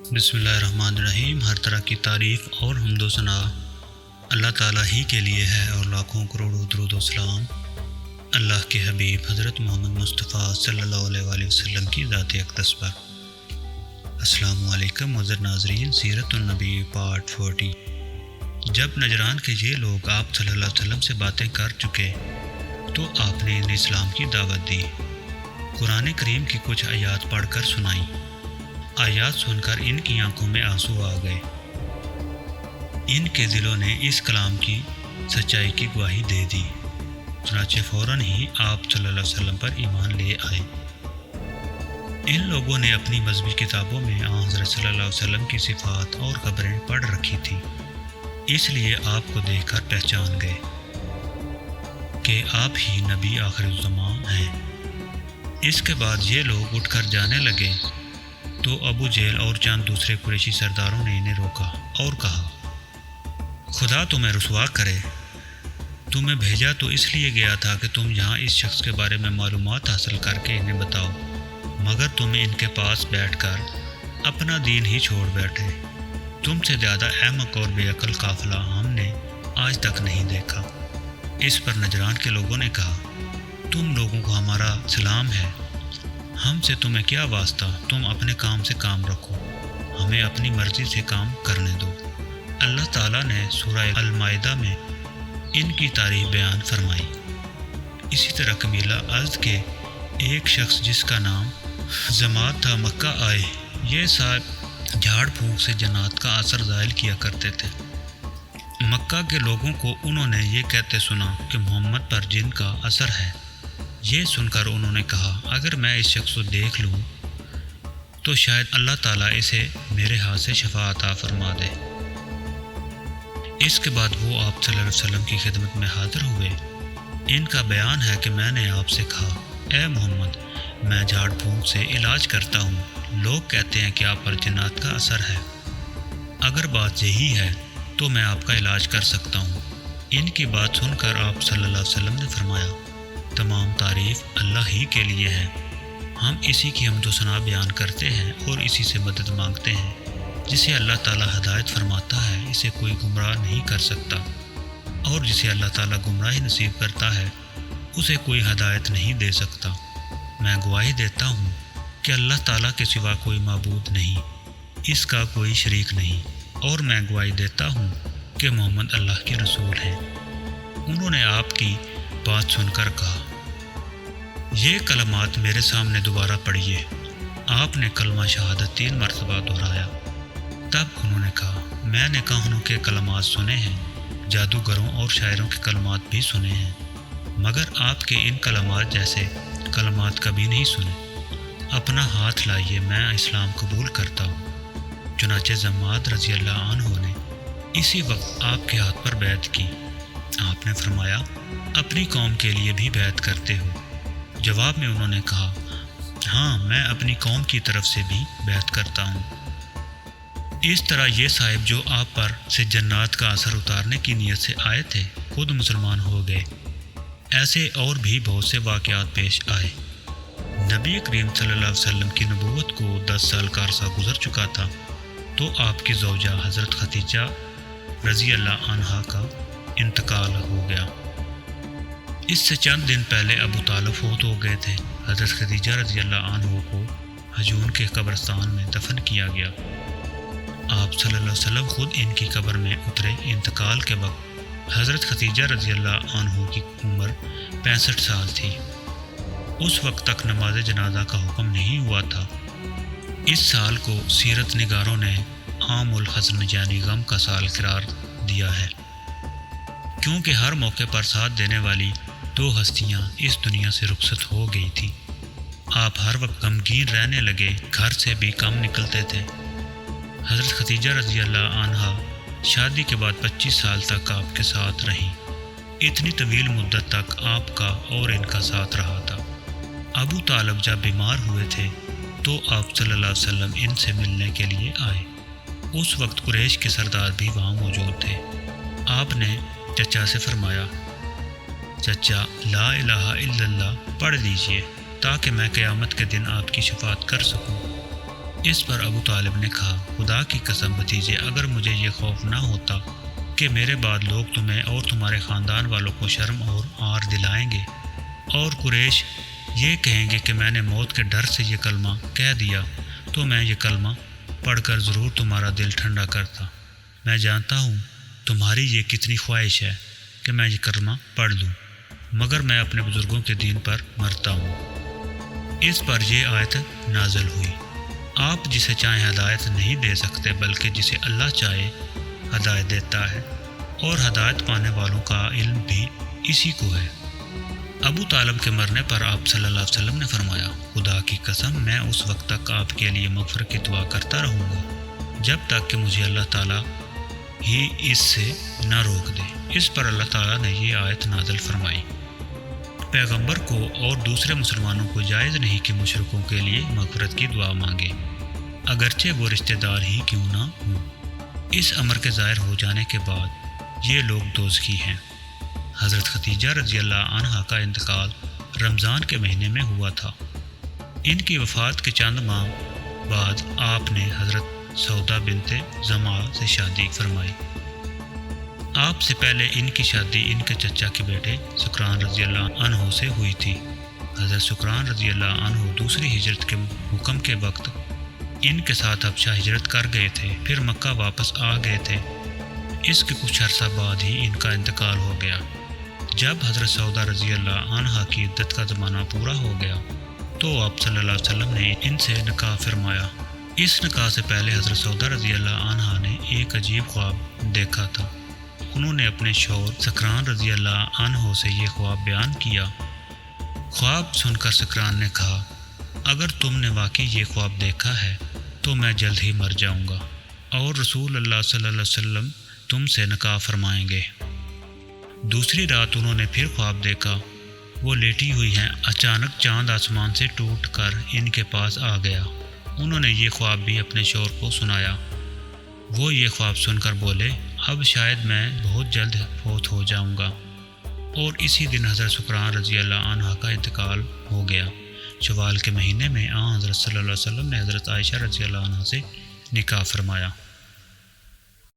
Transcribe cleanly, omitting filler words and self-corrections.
بسم اللہ الرحمن الرحیم۔ ہر طرح کی تعریف اور حمد و ثنا اللہ تعالیٰ ہی کے لیے ہے اور لاکھوں کروڑوں درود و سلام اللہ کے حبیب حضرت محمد مصطفیٰ صلی اللہ علیہ وآلہ وسلم کی ذات اقدس پر۔ السلام علیکم معزز ناظرین، سیرت النبی پارٹ 40۔ جب نجران کے یہ لوگ آپ صلی اللہ علیہ وسلم سے باتیں کر چکے تو آپ نے انہیں اسلام کی دعوت دی، قرآن کریم کی کچھ آیات پڑھ کر سنائیں۔ آیات سن کر ان کی آنکھوں میں آنسو آ گئے، ان کے دلوں نے اس کلام کی سچائی کی گواہی دے دی، چنانچہ فوراً ہی آپ صلی اللہ علیہ وسلم پر ایمان لے آئے۔ ان لوگوں نے اپنی مذہبی کتابوں میں حضرت صلی اللہ علیہ وسلم کی صفات اور خبریں پڑھ رکھی تھیں، اس لیے آپ کو دیکھ کر پہچان گئے کہ آپ ہی نبی آخر الزمان ہیں۔ اس کے بعد یہ لوگ اٹھ کر جانے لگے تو ابو جہل اور چند دوسرے قریشی سرداروں نے انہیں روکا اور کہا، خدا تمہیں رسوا کرے، تمہیں بھیجا تو اس لیے گیا تھا کہ تم یہاں اس شخص کے بارے میں معلومات حاصل کر کے انہیں بتاؤ، مگر تم ان کے پاس بیٹھ کر اپنا دین ہی چھوڑ بیٹھے۔ تم سے زیادہ احمق اور بے عقل قافلہ ہم نے آج تک نہیں دیکھا۔ اس پر نجران کے لوگوں نے کہا، تم لوگوں کو ہمارا سلام ہے، ہم سے تمہیں کیا واسطہ، تم اپنے کام سے کام رکھو، ہمیں اپنی مرضی سے کام کرنے دو۔ اللہ تعالیٰ نے سورہ المائدہ میں ان کی تعریف بیان فرمائی۔ اسی طرح قبیلہ ازد کے ایک شخص جس کا نام زماد تھا مکہ آئے، یہ صاحب جھاڑ پھونک سے جنات کا اثر ظاہر کیا کرتے تھے۔ مکہ کے لوگوں کو انہوں نے یہ کہتے سنا کہ محمد پر جن کا اثر ہے۔ یہ سن کر انہوں نے کہا، اگر میں اس شخص کو دیکھ لوں تو شاید اللہ تعالیٰ اسے میرے ہاتھ سے شفا عطا فرما دے۔ اس کے بعد وہ آپ صلی اللہ علیہ وسلم کی خدمت میں حاضر ہوئے۔ ان کا بیان ہے کہ میں نے آپ سے کہا، اے محمد، میں جھاڑ پھونک سے علاج کرتا ہوں، لوگ کہتے ہیں کہ آپ پر جنات کا اثر ہے، اگر بات یہی ہے تو میں آپ کا علاج کر سکتا ہوں۔ ان کی بات سن کر آپ صلی اللہ علیہ وسلم نے فرمایا، تمام تعریف اللہ ہی کے لیے ہے، ہم اسی کی حمد و ثنا بیان کرتے ہیں اور اسی سے مدد مانگتے ہیں۔ جسے اللہ تعالیٰ ہدایت فرماتا ہے اسے کوئی گمراہ نہیں کر سکتا، اور جسے اللہ تعالیٰ گمراہی نصیب کرتا ہے اسے کوئی ہدایت نہیں دے سکتا۔ میں گواہی دیتا ہوں کہ اللہ تعالیٰ کے سوا کوئی معبود نہیں، اس کا کوئی شریک نہیں، اور میں گواہی دیتا ہوں کہ محمد اللہ کے رسول ہیں۔ انہوں نے آپ کی بات سن کر کہا، یہ کلمات میرے سامنے دوبارہ پڑھیے۔ آپ نے کلمہ شہادت 3 مرتبہ دہرایا۔ تب انہوں نے کہا، میں نے کاہنوں کے کلمات سنے ہیں، جادوگروں اور شاعروں کے کلمات بھی سنے ہیں، مگر آپ کے ان کلمات جیسے کلمات کبھی نہیں سنے۔ اپنا ہاتھ لائیے، میں اسلام قبول کرتا ہوں۔ چنانچہ زماد رضی اللہ عنہ نے اسی وقت آپ کے ہاتھ پر بیعت کی۔ آپ نے فرمایا، اپنی قوم کے لیے بھی بیعت کرتے ہو؟ جواب میں انہوں نے کہا، ہاں، میں اپنی قوم کی طرف سے بھی بیعت کرتا ہوں۔ اس طرح یہ صاحب جو آپ پر سے جنات کا اثر اتارنے کی نیت سے آئے تھے خود مسلمان ہو گئے۔ ایسے اور بھی بہت سے واقعات پیش آئے۔ نبی کریم صلی اللہ علیہ وسلم کی نبوت کو 10 سال کا عرصہ گزر چکا تھا تو آپ کی زوجہ حضرت خدیجہ رضی اللہ عنہا کا انتقال ہو گیا۔ اس سے چند دن پہلے ابو طالب فوت ہو گئے تھے۔ حضرت خدیجہ رضی اللہ عنہ کو حجون کے قبرستان میں دفن کیا گیا۔ آپ صلی اللہ علیہ وسلم خود ان کی قبر میں اترے۔ انتقال کے وقت حضرت خدیجہ رضی اللہ عنہ کی عمر 65 سال تھی۔ اس وقت تک نماز جنازہ کا حکم نہیں ہوا تھا۔ اس سال کو سیرت نگاروں نے عام الحزن یعنی غم کا سال قرار دیا ہے، کیونکہ ہر موقع پر ساتھ دینے والی 2 ہستیاں اس دنیا سے رخصت ہو گئی تھیں۔ آپ ہر وقت غمگین رہنے لگے، گھر سے بھی کم نکلتے تھے۔ حضرت خدیجہ رضی اللہ عنہا شادی کے بعد 25 سال تک آپ کے ساتھ رہیں۔ اتنی طویل مدت تک آپ کا اور ان کا ساتھ رہا تھا۔ ابو طالب جب بیمار ہوئے تھے تو آپ صلی اللہ علیہ وسلم ان سے ملنے کے لیے آئے۔ اس وقت قریش کے سردار بھی وہاں موجود تھے۔ آپ نے چچا سے فرمایا، چچا، لا الہ الا اللہ پڑھ لیجئے تاکہ میں قیامت کے دن آپ کی شفاعت کر سکوں۔ اس پر ابو طالب نے کہا خدا کی قسم بھتیجے، اگر مجھے یہ خوف نہ ہوتا کہ میرے بعد لوگ تمہیں اور تمہارے خاندان والوں کو شرم اور عار دلائیں گے اور قریش یہ کہیں گے کہ میں نے موت کے ڈر سے یہ کلمہ کہہ دیا، تو میں یہ کلمہ پڑھ کر ضرور تمہارا دل ٹھنڈا کرتا۔ میں جانتا ہوں تمہاری یہ کتنی خواہش ہے کہ میں یہ کلمہ پڑھ لوں، مگر میں اپنے بزرگوں کے دین پر مرتا ہوں۔ اس پر یہ آیت نازل ہوئی، آپ جسے چاہیں ہدایت نہیں دے سکتے بلکہ جسے اللہ چاہے ہدایت دیتا ہے، اور ہدایت پانے والوں کا علم بھی اسی کو ہے۔ ابو طالب کے مرنے پر آپ صلی اللہ علیہ وسلم نے فرمایا خدا کی قسم میں اس وقت تک آپ کے لیے مغفرت کی دعا کرتا رہوں گا جب تک کہ مجھے اللہ تعالیٰ ہی اس سے نہ روک دے۔ اس پر اللہ تعالیٰ نے یہ آیت نازل فرمائی، پیغمبر کو اور دوسرے مسلمانوں کو جائز نہیں کہ مشرکوں کے لیے مغفرت کی دعا مانگے، اگرچہ وہ رشتہ دار ہی کیوں نہ ہوں۔ اس امر کے ظاہر ہو جانے کے بعد یہ لوگ دوزخی ہیں۔ حضرت خدیجہ رضی اللہ عنہا کا انتقال رمضان کے مہینے میں ہوا تھا۔ ان کی وفات کے چند ماہ بعد آپ نے حضرت سودا بنت زمعہ سے شادی فرمائی۔ آپ سے پہلے ان کی شادی ان کے چچا کے بیٹے سکران رضی اللہ عنہ سے ہوئی تھی۔ حضرت سکران رضی اللہ عنہ دوسری ہجرت کے حکم کے وقت ان کے ساتھ حبشہ ہجرت کر گئے تھے، پھر مکہ واپس آ گئے تھے۔ اس کے کچھ عرصہ بعد ہی ان کا انتقال ہو گیا۔ جب حضرت سودا رضی اللہ عنہا کی عدت کا زمانہ پورا ہو گیا تو آپ صلی اللہ علیہ وسلم نے ان سے نکاح فرمایا۔ اس نکاح سے پہلے حضرت سودا رضی اللہ عنہا نے ایک عجیب خواب دیکھا تھا۔ انہوں نے اپنے شوہر سکران رضی اللہ عنہ سے یہ خواب بیان کیا۔ خواب سن کر سکران نے کہا اگر تم نے واقعی یہ خواب دیکھا ہے تو میں جلد ہی مر جاؤں گا اور رسول اللہ صلی اللہ علیہ وسلم تم سے نکاح فرمائیں گے۔ دوسری رات انہوں نے پھر خواب دیکھا، وہ لیٹی ہوئی ہیں، اچانک چاند آسمان سے ٹوٹ کر ان کے پاس آ گیا۔ انہوں نے یہ خواب بھی اپنے شوہر کو سنایا۔ وہ یہ خواب سن کر بولے اب شاید میں بہت جلد فوت ہو جاؤں گا، اور اسی دن حضرت سکران رضی اللہ عنہ کا انتقال ہو گیا۔ شوال کے مہینے میں حضرت صلی اللہ علیہ وسلم نے حضرت عائشہ رضی اللہ عنہ سے نکاح فرمایا۔